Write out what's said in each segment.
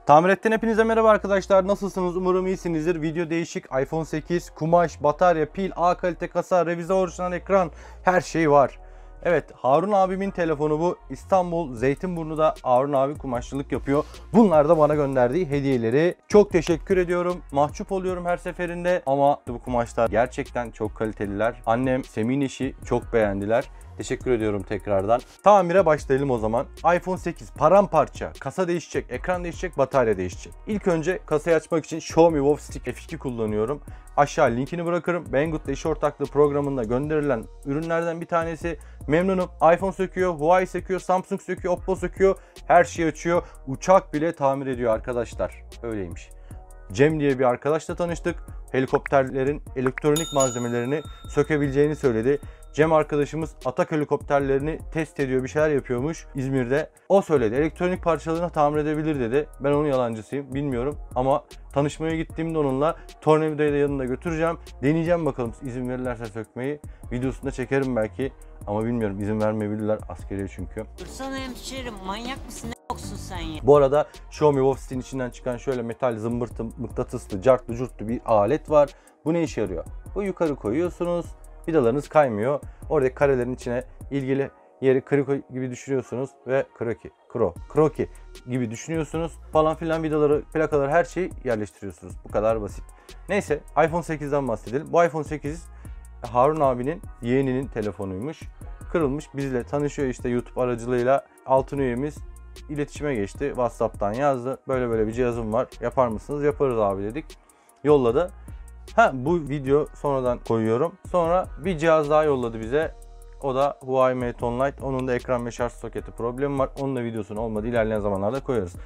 Tamir'den hepinize merhaba arkadaşlar. Nasılsınız? Umarım iyisinizdir. Video değişik. iPhone 8, kumaş, batarya, pil, A kalite kasa, revize orijinal ekran, her şey var. Evet, Harun abimin telefonu bu. İstanbul Zeytinburnu'da Harun abi kumaşçılık yapıyor. Bunlar da bana gönderdiği hediyeleri. Çok teşekkür ediyorum. Mahcup oluyorum her seferinde ama bu kumaşlar gerçekten çok kaliteliler. Annem, Semih'in eşi çok beğendiler. Teşekkür ediyorum tekrardan. Tamire başlayalım o zaman. iPhone 8 paramparça. Kasa değişecek, ekran değişecek, batarya değişecek. İlk önce kasayı açmak için Xiaomi Wow Stick F2 kullanıyorum. Aşağı linkini bırakırım. Banggood'da iş ortaklığı programında gönderilen ürünlerden bir tanesi. Memnunum. iPhone söküyor, Huawei söküyor, Samsung söküyor, Oppo söküyor. Her şeyi açıyor. Uçak bile tamir ediyor arkadaşlar. Öyleymiş. Cem diye bir arkadaşla tanıştık. Helikopterlerin elektronik malzemelerini sökebileceğini söyledi. Cem arkadaşımız Atak helikopterlerini test ediyor, bir şeyler yapıyormuş İzmir'de. O söyledi. Elektronik parçalarını tamir edebilir dedi. Ben onun yalancısıyım, bilmiyorum. Ama tanışmaya gittiğimde onunla tornavidayı da yanında götüreceğim. Deneyeceğim bakalım, izin verirlerse sökmeyi. Videosunda çekerim belki. Ama bilmiyorum, izin vermeyebilirler. Askeri çünkü. Dursana hemşerim, manyak mısın? Ne yoksun sen ya? Bu arada Xiaomi Wow Stick'in içinden çıkan şöyle metal zımbırtı, mıknatıslı, cartlı curtlu bir alet var. Bu ne işe yarıyor? Bu yukarı koyuyorsunuz. Vidalarınız kaymıyor. Oradaki karelerin içine ilgili yeri kriko gibi düşünüyorsunuz ve kroki gibi düşünüyorsunuz. Falan filan vidaları, plakaları, her şeyi yerleştiriyorsunuz. Bu kadar basit. Neyse, iPhone 8'den bahsedelim. Bu iPhone 8 Harun abinin yeğeninin telefonuymuş. Kırılmış, bizle tanışıyor işte YouTube aracılığıyla. Altın üyemiz iletişime geçti. WhatsApp'tan yazdı. Böyle bir cihazım var. Yapar mısınız? Yaparız abi dedik. Yolladı. Bu video sonradan koyuyorum. Sonra bir cihaz daha yolladı bize. O da Huawei Mate 10 Lite. Onun da ekran ve şarj soketi problemi var. Onun da videosunu olmadı, ilerleyen zamanlarda koyarız.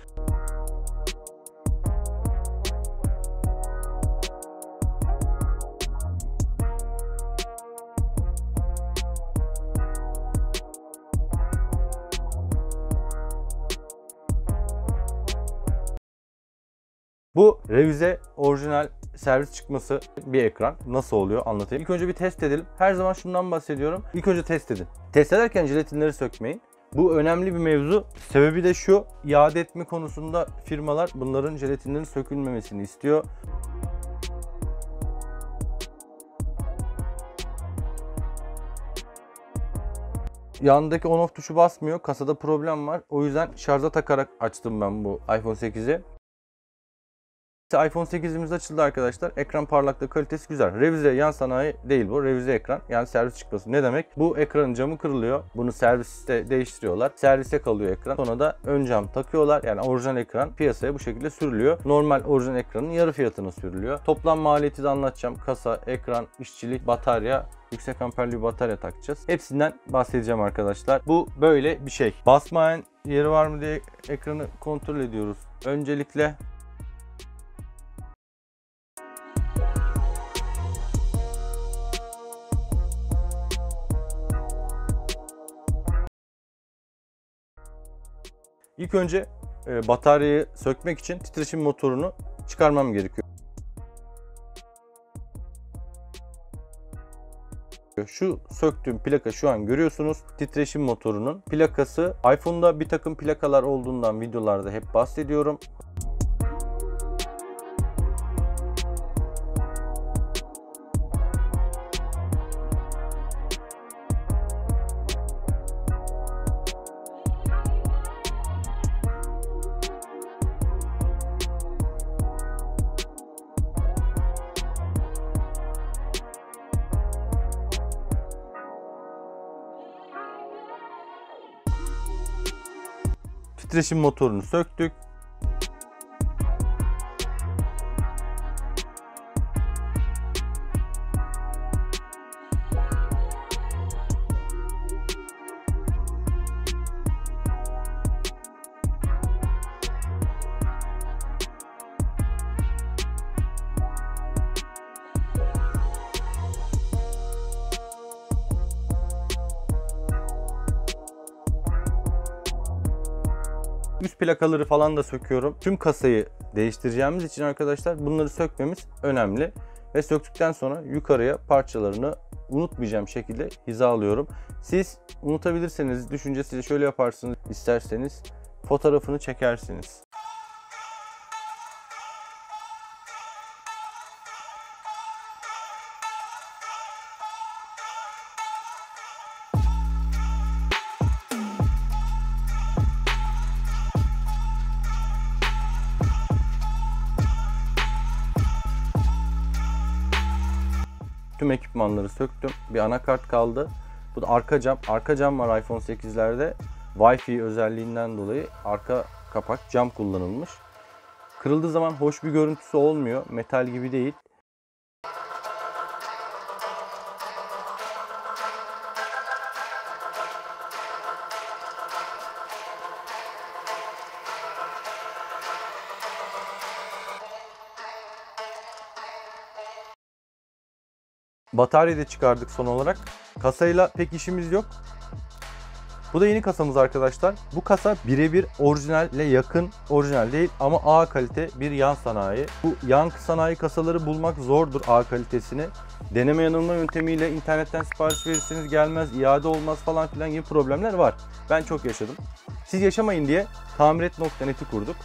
Bu revize orijinal servis çıkması bir ekran. Nasıl oluyor anlatayım. İlk önce bir test edelim. Her zaman şundan bahsediyorum. İlk önce test edin. Test ederken jelatinleri sökmeyin. Bu önemli bir mevzu. Sebebi de şu: iade etme konusunda firmalar bunların jelatinlerin sökülmemesini istiyor. Yanındaki on off tuşu basmıyor. Kasada problem var. O yüzden şarja takarak açtım ben bu iPhone 8'i. iPhone 8'imiz açıldı arkadaşlar. Ekran parlaklığı, kalitesi güzel. Revize yan sanayi değil bu. Revize ekran. Yani servis çıkması. Ne demek? Bu ekranın camı kırılıyor. Bunu serviste değiştiriyorlar. Servise kalıyor ekran. Sonra da ön cam takıyorlar. Yani orijinal ekran piyasaya bu şekilde sürülüyor. Normal orijinal ekranın yarı fiyatına sürülüyor. Toplam maliyeti de anlatacağım. Kasa, ekran, işçilik, batarya. Yüksek amperli bir batarya takacağız. Hepsinden bahsedeceğim arkadaşlar. Bu böyle bir şey. Basmayan yeri var mı diye ekranı kontrol ediyoruz. Öncelikle İlk önce bataryayı sökmek için titreşim motorunu çıkarmam gerekiyor. Şu söktüğüm plaka şu an görüyorsunuz. Titreşim motorunun plakası. iPhone'da bir takım plakalar olduğundan videolarda hep bahsediyorum. Titreşim motorunu söktük. Üst plakaları falan da söküyorum. Tüm kasayı değiştireceğimiz için arkadaşlar bunları sökmemiz önemli. Ve söktükten sonra yukarıya parçalarını unutmayacağım şekilde hizalıyorum. Siz unutabilirseniz düşüncesiyle şöyle yaparsınız, isterseniz fotoğrafını çekersiniz. tüm ekipmanları söktüm. Bir anakart kaldı. Bu da arka cam. Arka cam var iPhone 8'lerde. Wi-Fi özelliğinden dolayı arka kapak cam kullanılmış. Kırıldığı zaman hoş bir görüntüsü olmuyor. Metal gibi değil. Bataryayı da çıkardık son olarak. Kasayla pek işimiz yok. Bu da yeni kasamız arkadaşlar. Bu kasa birebir orijinalle yakın, orijinal değil ama A kalite bir yan sanayi. Bu yan sanayi kasaları bulmak zordur, A kalitesini. Deneme yanılma yöntemiyle internetten sipariş verirseniz gelmez, iade olmaz falan filan gibi problemler var. Ben çok yaşadım. Siz yaşamayın diye tamiret.net'i kurduk.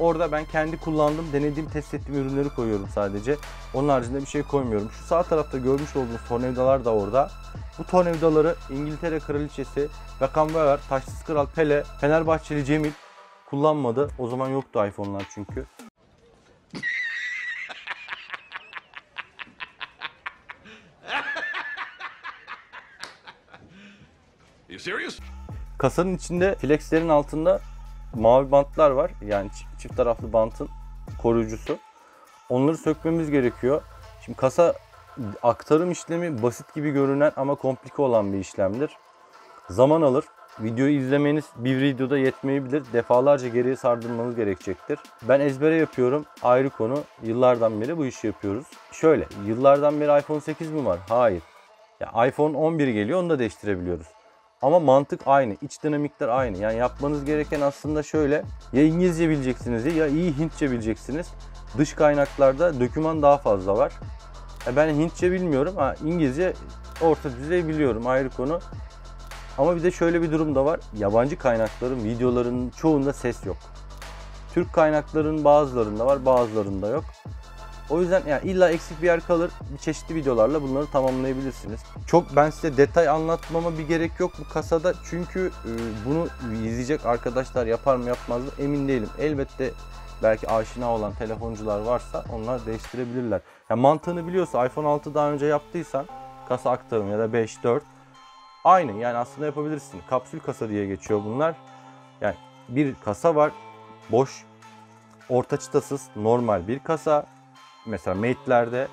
Orada ben kendi kullandığım, denediğim, test ettiğim ürünleri koyuyorum sadece. Onun haricinde bir şey koymuyorum. Şu sağ tarafta görmüş olduğunuz tornavidalar da orada. Bu tornavidaları İngiltere Kraliçesi, Beckenbauer, Taşsız Kral Pele, Fenerbahçeli Cemil kullanmadı. O zaman yoktu iPhone'lar çünkü. You serious? Kasanın içinde flexlerin altında mavi bantlar var. Yani çift taraflı bantın koruyucusu. Onları sökmemiz gerekiyor. Şimdi kasa aktarım işlemi basit gibi görünen ama komplike olan bir işlemdir. Zaman alır. Videoyu izlemeniz bir videoda yetmeyebilir. Defalarca geriye sardırmanız gerekecektir. Ben ezbere yapıyorum. Ayrı konu. Yıllardan beri bu işi yapıyoruz. Şöyle, yıllardan beri iPhone 8 mi var? Hayır. Ya iPhone 11 geliyor, onu da değiştirebiliyoruz. Ama mantık aynı. İç dinamikler aynı. Yani yapmanız gereken aslında şöyle. Ya İngilizce bileceksiniz ya iyi Hintçe bileceksiniz. Dış kaynaklarda doküman daha fazla var. Ben Hintçe bilmiyorum. İngilizce orta düzey biliyorum. Ayrı konu. Ama bir de şöyle bir durum da var. Yabancı kaynakların videolarının çoğunda ses yok. Türk kaynakların bazılarında var, bazılarında yok. O yüzden yani illa eksik bir yer kalır. Çeşitli videolarla bunları tamamlayabilirsiniz. Çok ben size detay anlatmama bir gerek yok bu kasada. Çünkü bunu izleyecek arkadaşlar yapar mı yapmaz mı emin değilim. Elbette belki aşina olan telefoncular varsa onlar değiştirebilirler. Yani mantığını biliyorsa iPhone 6 daha önce yaptıysan kasa aktarımı ya da 5, 4 aynı yani aslında yapabilirsin. Kapsül kasa diye geçiyor bunlar. Yani bir kasa var boş, orta çıtasız normal bir kasa. Mesela Mate'lerde,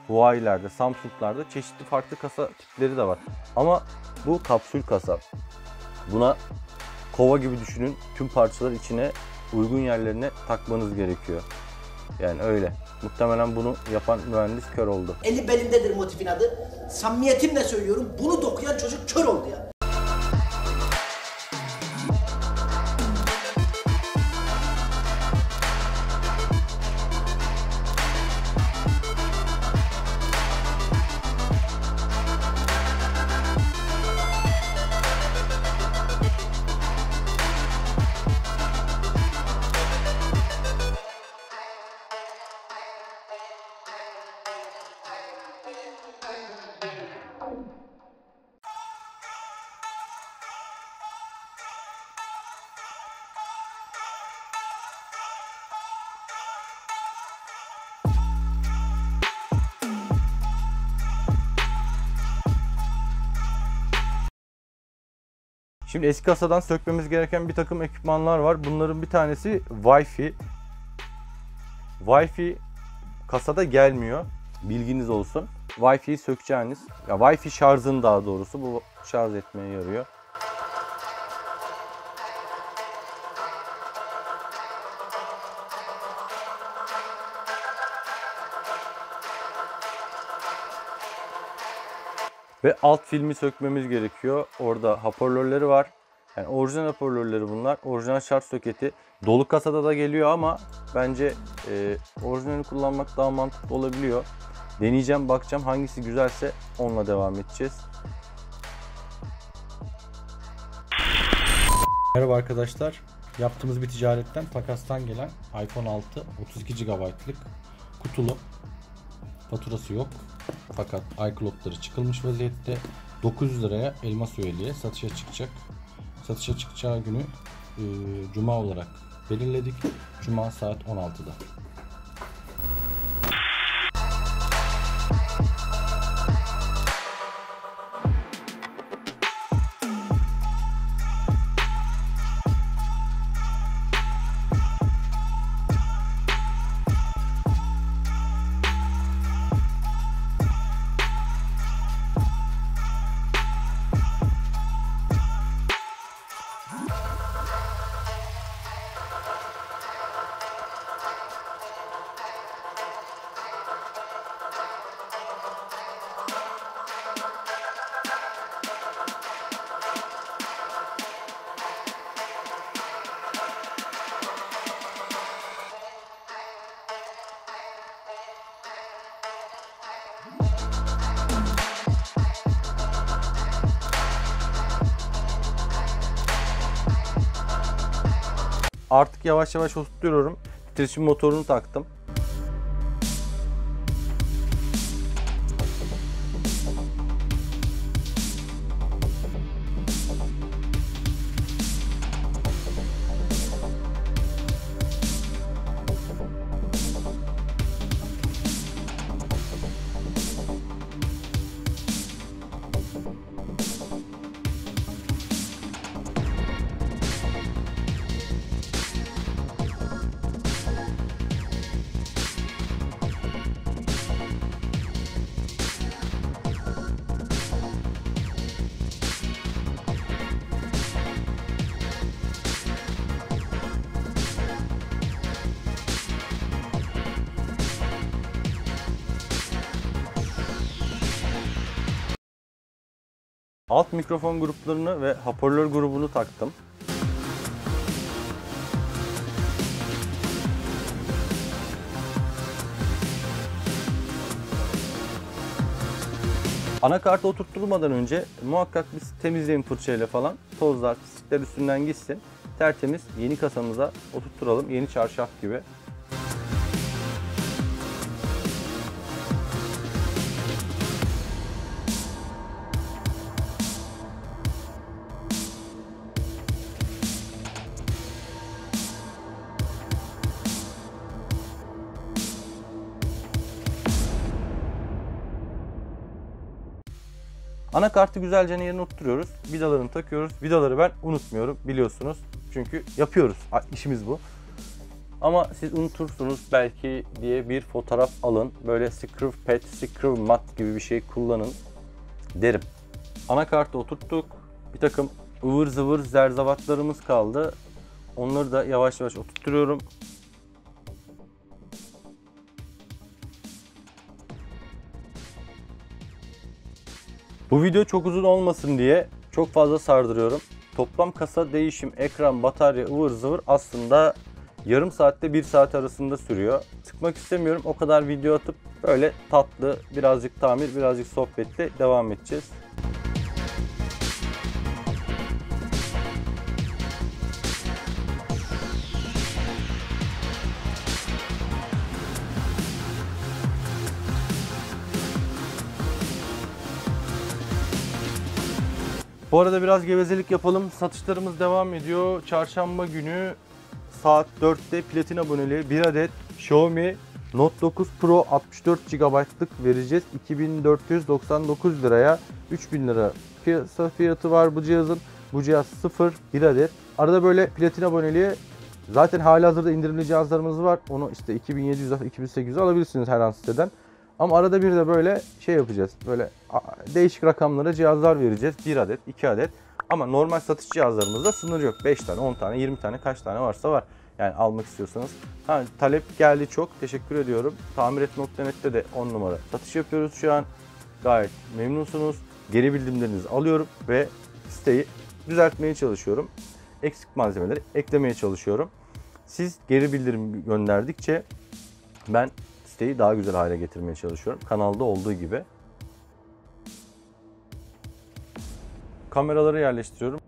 Huawei'lerde, Samsung'larda çeşitli farklı kasa tipleri de var. Ama bu kapsül kasa. Buna kova gibi düşünün. Tüm parçalar içine uygun yerlerine takmanız gerekiyor. Yani öyle. Muhtemelen bunu yapan mühendis kör oldu. Eli belindedir motifin adı. Samimiyetimle söylüyorum, bunu dokuyan çocuk kör oldu ya. Şimdi eski kasadan sökmemiz gereken bir takım ekipmanlar var. Bunların bir tanesi Wi-Fi. Wi-Fi kasada gelmiyor. Bilginiz olsun. Wi-Fi'yi sökeceğiniz, ya Wi-Fi şarjın daha doğrusu bu şarj etmeye yarıyor. Ve alt filmi sökmemiz gerekiyor. Orada hoparlörleri var. Yani orijinal hoparlörleri bunlar. Orijinal şarj soketi. Dolu kasada da geliyor ama bence orijinalini kullanmak daha mantıklı olabiliyor. Deneyeceğim, bakacağım hangisi güzelse onunla devam edeceğiz. Merhaba arkadaşlar. Yaptığımız bir ticaretten takastan gelen iPhone 6 32 GB'lık kutulu. Faturası yok. Fakat iCloud'ları çıkılmış vaziyette. 900 liraya elmas üyeliğe satışa çıkacak. Satışa çıkacağı günü Cuma olarak belirledik. Cuma saat 16'da. Artık yavaş yavaş oturtuyorum. Titreşim motorunu taktım. Alt mikrofon gruplarını ve hoparlör grubunu taktım. Anakartı oturtturmadan önce muhakkak biz temizleyin fırçayla falan. Tozlar, pislikler üstünden gitsin. Tertemiz yeni kasamıza oturtturalım. Yeni çarşaf gibi. Anakartı güzelce yerine oturtuyoruz. Vidalarını takıyoruz. Vidaları ben unutmuyorum biliyorsunuz. Çünkü yapıyoruz. İşimiz bu. Ama siz unutursunuz belki diye bir fotoğraf alın. Böyle screw pad, screw mat gibi bir şey kullanın derim. Anakartı oturttuk. Bir takım ıvır zıvır zerzavatlarımız kaldı. Onları da yavaş yavaş oturtuyorum. Bu video çok uzun olmasın diye çok fazla sardırıyorum. Toplam kasa, değişim, ekran, batarya, ıvır zıvır aslında yarım saatte 1 saat arasında sürüyor. Sıkmak istemiyorum. O kadar video atıp böyle tatlı, birazcık tamir, birazcık sohbetle devam edeceğiz. Bu arada biraz gevezelik yapalım. Satışlarımız devam ediyor. Çarşamba günü saat 4'te platin aboneliği 1 adet Xiaomi Note 9 Pro 64 GB'lık vereceğiz. 2499 liraya 3000 lira piyasa fiyatı var bu cihazın. Bu cihaz 0 1 adet. Arada böyle platin aboneliği zaten halihazırda indirimli cihazlarımız var. Onu işte 2700'e 2800'e alabilirsiniz her an siteden. Ama arada bir de böyle şey yapacağız. Böyle değişik rakamlara cihazlar vereceğiz. 1 adet, 2 adet. Ama normal satış cihazlarımızda sınır yok. 5 tane, 10 tane, 20 tane kaç tane varsa var. Yani almak istiyorsanız. Ha, talep geldi çok. Teşekkür ediyorum. Tamiret.net'te de 10 numara satış yapıyoruz şu an. Gayet memnunsunuz. Geri bildirimlerinizi alıyorum ve siteyi düzeltmeye çalışıyorum. Eksik malzemeleri eklemeye çalışıyorum. Siz geri bildirim gönderdikçe ben siteyi daha güzel hale getirmeye çalışıyorum. Kanalda olduğu gibi. Kameraları yerleştiriyorum.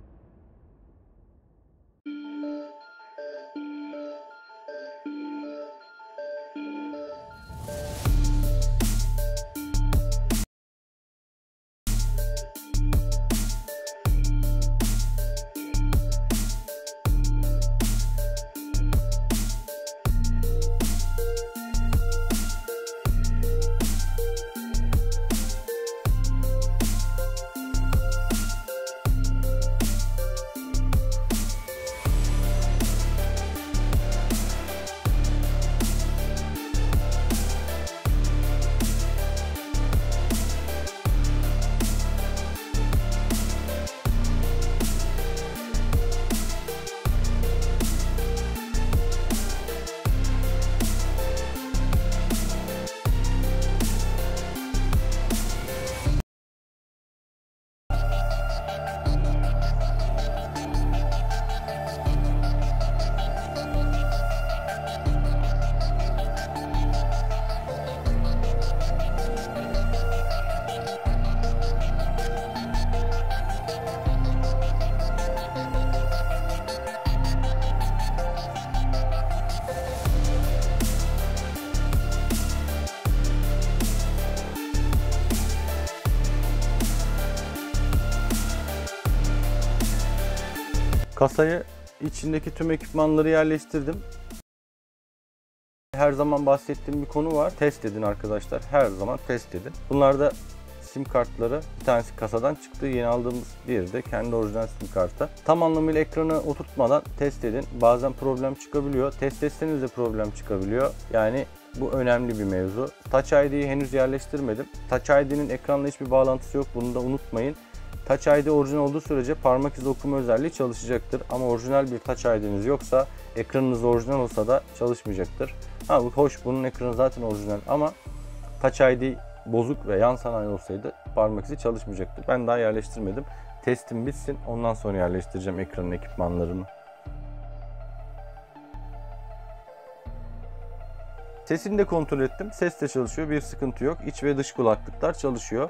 Kasayı, içindeki tüm ekipmanları yerleştirdim. Her zaman bahsettiğim bir konu var. Test edin arkadaşlar. Her zaman test edin. Bunlar da sim kartları. Bir tanesi kasadan çıktı. Yeni aldığımız diğeri de kendi orijinal sim kartı. Tam anlamıyla ekranı oturtmadan test edin. Bazen problem çıkabiliyor. Test etseniz de problem çıkabiliyor. Yani bu önemli bir mevzu. Touch ID'yi henüz yerleştirmedim. Touch ID'nin ekranla hiçbir bağlantısı yok. Bunu da unutmayın. Touch ID orijinal olduğu sürece parmak izi okuma özelliği çalışacaktır. Ama orijinal bir Touch ID'niz yoksa, ekranınız orijinal olsa da çalışmayacaktır. Ha, hoş, bunun ekranı zaten orijinal ama Touch ID bozuk ve yan sanayi olsaydı parmak izi çalışmayacaktı. Ben daha yerleştirmedim. Testim bitsin, ondan sonra yerleştireceğim ekranın ekipmanlarını. Sesini de kontrol ettim. Ses de çalışıyor, bir sıkıntı yok. İç ve dış kulaklıklar çalışıyor.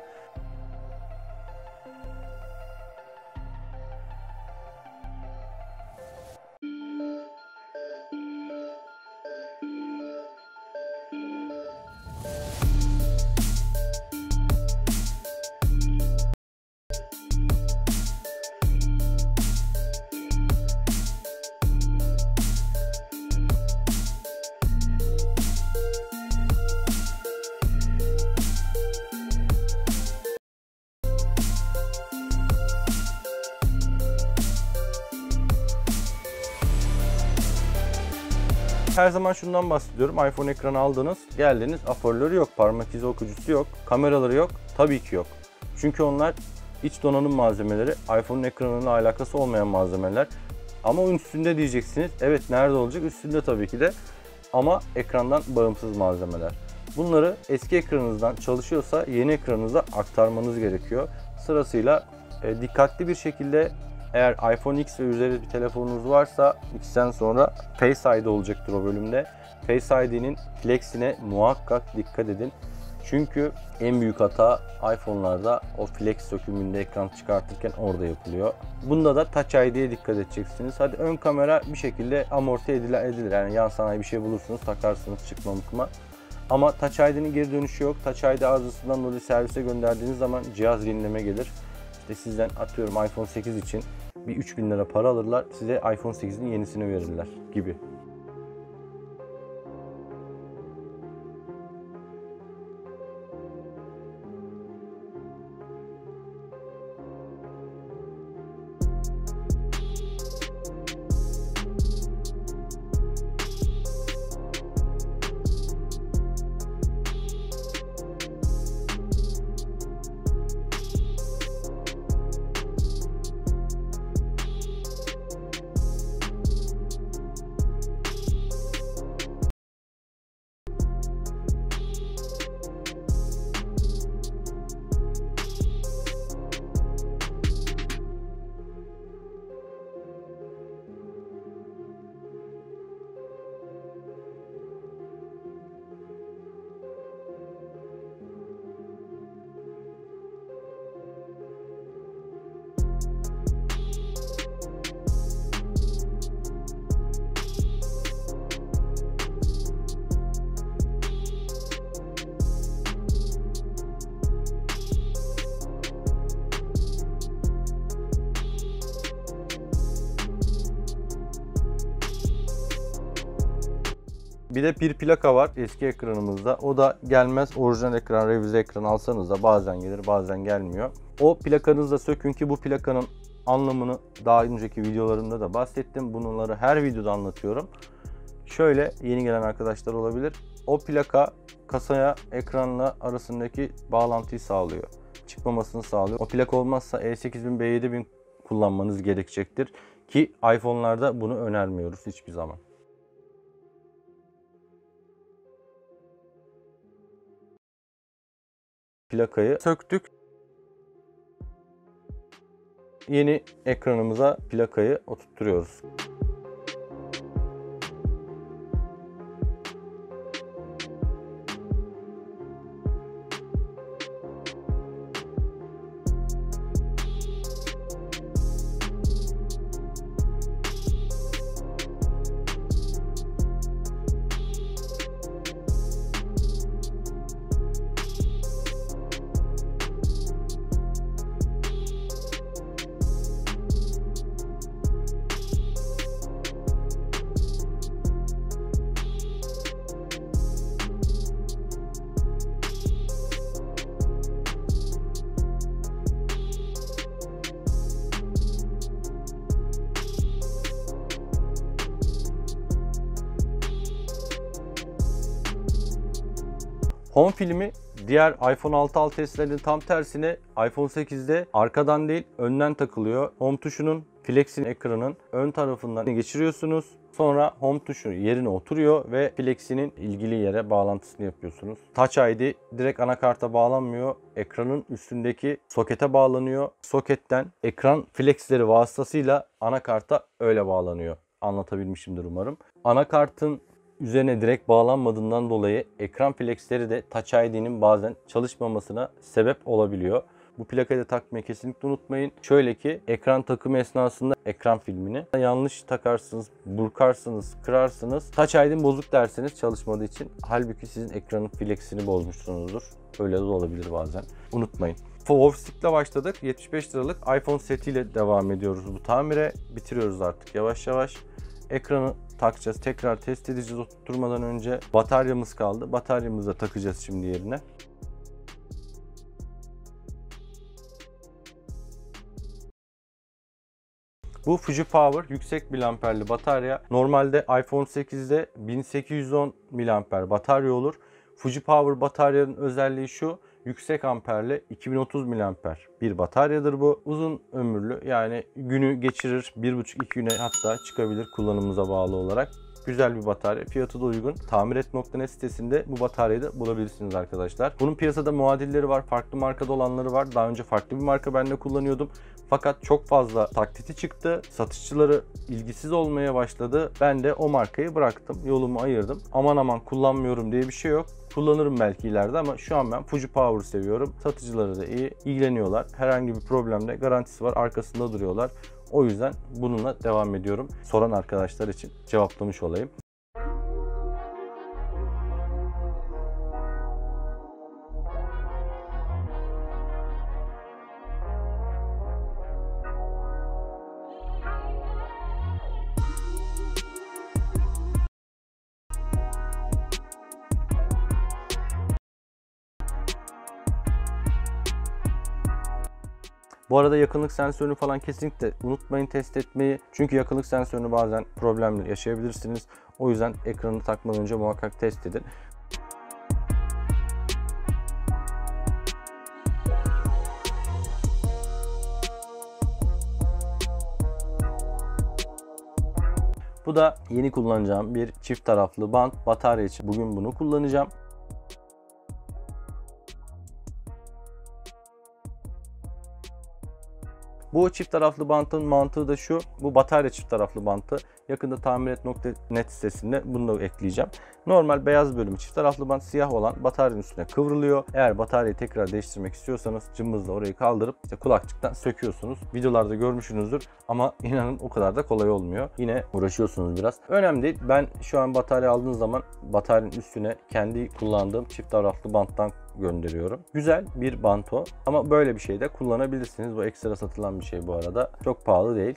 Her zaman şundan bahsediyorum. iPhone ekranı aldınız, geldiniz, hoparlörü yok, parmak izi okuyucusu yok, kameraları yok. Tabii ki yok. Çünkü onlar iç donanım malzemeleri, iPhone'un ekranıyla alakası olmayan malzemeler. Ama onun üstünde diyeceksiniz. Evet, nerede olacak? Üstünde tabii ki de. Ama ekrandan bağımsız malzemeler. Bunları eski ekranınızdan çalışıyorsa yeni ekranınıza aktarmanız gerekiyor. Sırasıyla dikkatli bir şekilde, eğer iPhone X ve üzeri bir telefonunuz varsa X'ten sonra Face ID olacaktır o bölümde. Face ID'nin flex'ine muhakkak dikkat edin. Çünkü en büyük hata iPhone'larda o flex sökümünde ekran çıkartırken orada yapılıyor. Bunda da Touch ID'ye dikkat edeceksiniz. Hadi ön kamera bir şekilde amorti edilir. Yani yan sanayi bir şey bulursunuz, takarsınız çıkma mıkma. Ama Touch ID'nin geri dönüşü yok. Touch ID arızasından dolayı servise gönderdiğiniz zaman cihaz yenileme gelir. İşte sizden atıyorum iPhone 8 için bir 3000 lira para alırlar, size iPhone 8'in yenisini verirler gibi. Bir de bir plaka var eski ekranımızda. O da gelmez. Orijinal ekran, revize ekran alsanız da bazen gelir, bazen gelmiyor. O plakanızı da sökün ki bu plakanın anlamını daha önceki videolarımda da bahsettim. Bunları her videoda anlatıyorum. Şöyle, yeni gelen arkadaşlar olabilir. O plaka kasaya, ekranla arasındaki bağlantıyı sağlıyor. Çıkmamasını sağlıyor. O plaka olmazsa E8000, B7000 kullanmanız gerekecektir. Ki iPhone'larda bunu önermiyoruz hiçbir zaman. Plakayı söktük. Yeni ekranımıza plakayı oturtuyoruz. Home filmi diğer iPhone 6 alt testlerinin tam tersine iPhone 8'de arkadan değil önden takılıyor. Home tuşunun Flex'in ekranın ön tarafından geçiriyorsunuz. Sonra Home tuşu yerine oturuyor ve Flex'inin ilgili yere bağlantısını yapıyorsunuz. Touch ID direkt anakarta bağlanmıyor. Ekranın üstündeki sokete bağlanıyor. Soketten ekran Flex'leri vasıtasıyla anakarta öyle bağlanıyor. Anlatabilmişimdir umarım. Anakartın üzerine direkt bağlanmadığından dolayı ekran Flex'leri de Touch ID'nin bazen çalışmamasına sebep olabiliyor. Bu plakayı da takmayı kesinlikle unutmayın. Şöyle ki ekran takımı esnasında ekran filmini yanlış takarsınız, burkarsınız, kırarsınız. Touch ID bozuk derseniz çalışmadığı için. Halbuki sizin ekranın flexini bozmuşsunuzdur. Öyle de olabilir bazen. Unutmayın. Wovstick'le başladık. 75 liralık iPhone setiyle devam ediyoruz bu tamire. Bitiriyoruz artık yavaş yavaş. Ekranı takacağız. Tekrar test edeceğiz oturtmadan önce. Bataryamız kaldı. Bataryamızı da takacağız şimdi yerine. Bu Fuji Power yüksek miliamperli batarya. Normalde iPhone 8'de 1810 miliamper batarya olur. Fuji Power bataryanın özelliği şu. Yüksek amperli 2030 miliamper bir bataryadır bu. Uzun ömürlü, yani günü geçirir, 1,5-2 güne hatta çıkabilir kullanımımıza bağlı olarak. Güzel bir batarya. Fiyatı da uygun. Tamiret.net sitesinde bu bataryayı da bulabilirsiniz arkadaşlar. Bunun piyasada muadilleri var. Farklı markada olanları var. Daha önce farklı bir marka ben de kullanıyordum. Fakat çok fazla taklidi çıktı. Satışçıları ilgisiz olmaya başladı. Ben de o markayı bıraktım. Yolumu ayırdım. Aman aman kullanmıyorum diye bir şey yok. Kullanırım belki ileride ama şu an ben Fuji Power'ı seviyorum. Satıcıları da iyi. İlgileniyorlar. Herhangi bir problemde garantisi var. Arkasında duruyorlar. O yüzden bununla devam ediyorum. Soran arkadaşlar için cevaplamış olayım. Bu arada yakınlık sensörünü falan kesinlikle unutmayın test etmeyi. Çünkü yakınlık sensörünü bazen problemler yaşayabilirsiniz. O yüzden ekranı takmadan önce muhakkak test edin. Bu da yeni kullanacağım bir çift taraflı bant. Batarya için bugün bunu kullanacağım. Bu çift taraflı bantın mantığı da şu. Bu batarya çift taraflı bantı. Yakında tamiret.net sitesinde bunu da ekleyeceğim. Normal beyaz bölümü çift taraflı bant, siyah olan bataryanın üstüne kıvrılıyor. Eğer bataryayı tekrar değiştirmek istiyorsanız cımbızla orayı kaldırıp kulakçıktan söküyorsunuz. Videolarda görmüşsünüzdür ama inanın o kadar da kolay olmuyor. Yine uğraşıyorsunuz biraz. Önemli değil. Ben şu an batarya aldığım zaman bataryanın üstüne kendi kullandığım çift taraflı banttan gönderiyorum. Güzel bir bant o. Ama böyle bir şey de kullanabilirsiniz. Bu ekstra satılan bir şey bu arada. Çok pahalı değil.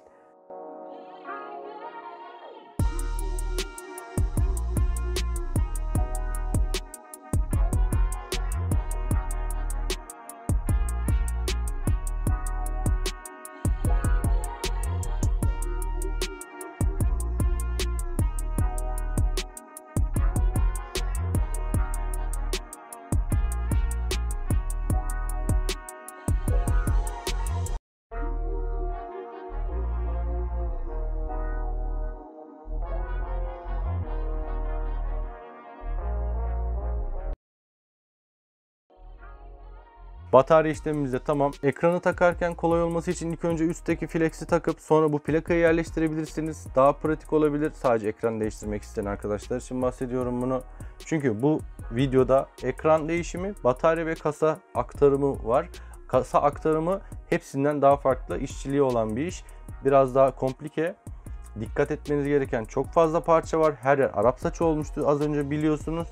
Batarya işlemimiz de tamam. Ekranı takarken kolay olması için ilk önce üstteki flex'i takıp sonra bu plakayı yerleştirebilirsiniz. Daha pratik olabilir. Sadece ekran değiştirmek isteyen arkadaşlar için bahsediyorum bunu. Çünkü bu videoda ekran değişimi, batarya ve kasa aktarımı var. Kasa aktarımı hepsinden daha farklı, işçiliği olan bir iş. Biraz daha komplike. Dikkat etmeniz gereken çok fazla parça var. Her yer Arap saçı olmuştu az önce biliyorsunuz.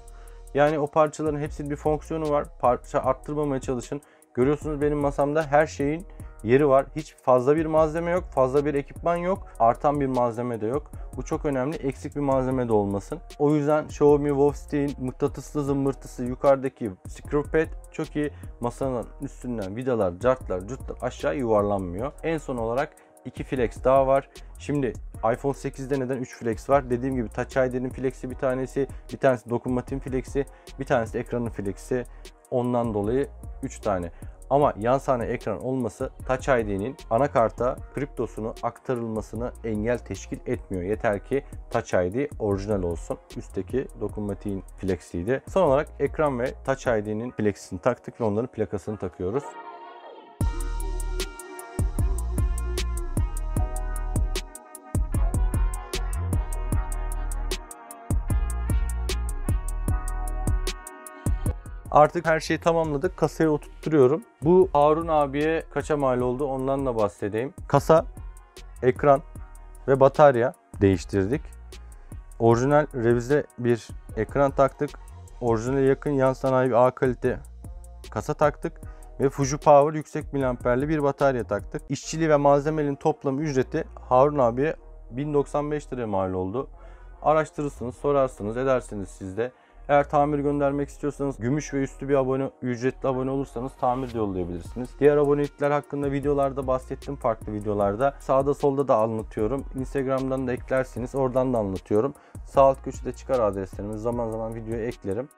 Yani o parçaların hepsinin bir fonksiyonu var. Parça arttırmamaya çalışın. Görüyorsunuz benim masamda her şeyin yeri var. Hiç fazla bir malzeme yok. Fazla bir ekipman yok. Artan bir malzeme de yok. Bu çok önemli. Eksik bir malzeme de olmasın. O yüzden Xiaomi Wovstick'in mıknatıslı zımbırtısı, yukarıdaki screw pad çok iyi. Masanın üstünden vidalar, cartlar, curtlar aşağı yuvarlanmıyor. En son olarak 2 flex daha var. Şimdi iPhone 8'de neden 3 flex var? Dediğim gibi Touch ID'nin flexi bir tanesi dokunmatik flexi, bir tanesi ekranın flexi. Ondan dolayı 3 tane. Ama yan sahne ekran olması Touch ID'nin anakarta kriptosunu aktarılmasını engel teşkil etmiyor. Yeter ki Touch ID orijinal olsun. Üstteki dokunmatiğin flexiydi. Son olarak ekran ve Touch ID'nin flexini taktık ve onların plakasını takıyoruz. Artık her şeyi tamamladık. Kasayı oturtturuyorum. Bu Harun abiye kaça mal oldu ondan da bahsedeyim. Kasa, ekran ve batarya değiştirdik. Orijinal revize bir ekran taktık. Orijinale yakın yan sanayi bir A kalite kasa taktık. Ve Fuji Power yüksek miliamperli bir batarya taktık. İşçiliği ve malzemenin toplam ücreti Harun abiye 1095 liraya mal oldu. Araştırırsınız, sorarsınız, edersiniz siz de. Eğer tamir göndermek istiyorsanız gümüş ve üstü bir ücretli abone olursanız tamir de yollayabilirsiniz. Diğer abonelikler hakkında videolarda bahsettim, farklı videolarda. Sağda solda da anlatıyorum. Instagram'dan da eklersiniz, oradan da anlatıyorum. Sağ alt köşede çıkar adreslerimiz. Zaman zaman videoya eklerim.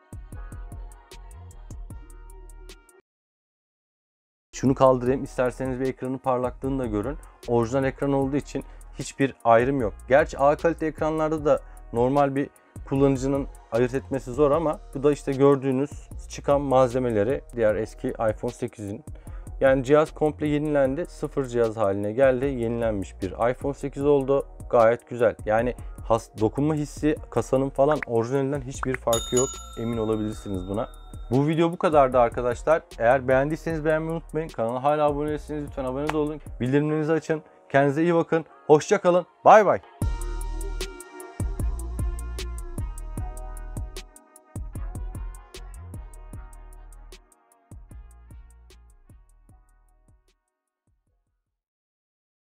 Şunu kaldırayım, isterseniz bir ekranın parlaklığını da görün. Orijinal ekran olduğu için hiçbir ayrım yok. Gerçi A kalite ekranlarda da normal bir kullanıcının ayırt etmesi zor ama bu da işte gördüğünüz çıkan malzemeleri diğer eski iPhone 8'in. Yani cihaz komple yenilendi. Sıfır cihaz haline geldi. Yenilenmiş bir iPhone 8 oldu. Gayet güzel. Yani dokunma hissi kasanın falan orijinalinden hiçbir farkı yok. Emin olabilirsiniz buna. Bu video bu kadardı arkadaşlar. Eğer beğendiyseniz beğenmeyi unutmayın. Kanala hala abone değilseniz lütfen abone de olun. Bildirimlerinizi açın. Kendinize iyi bakın. Hoşça kalın. Bay bay.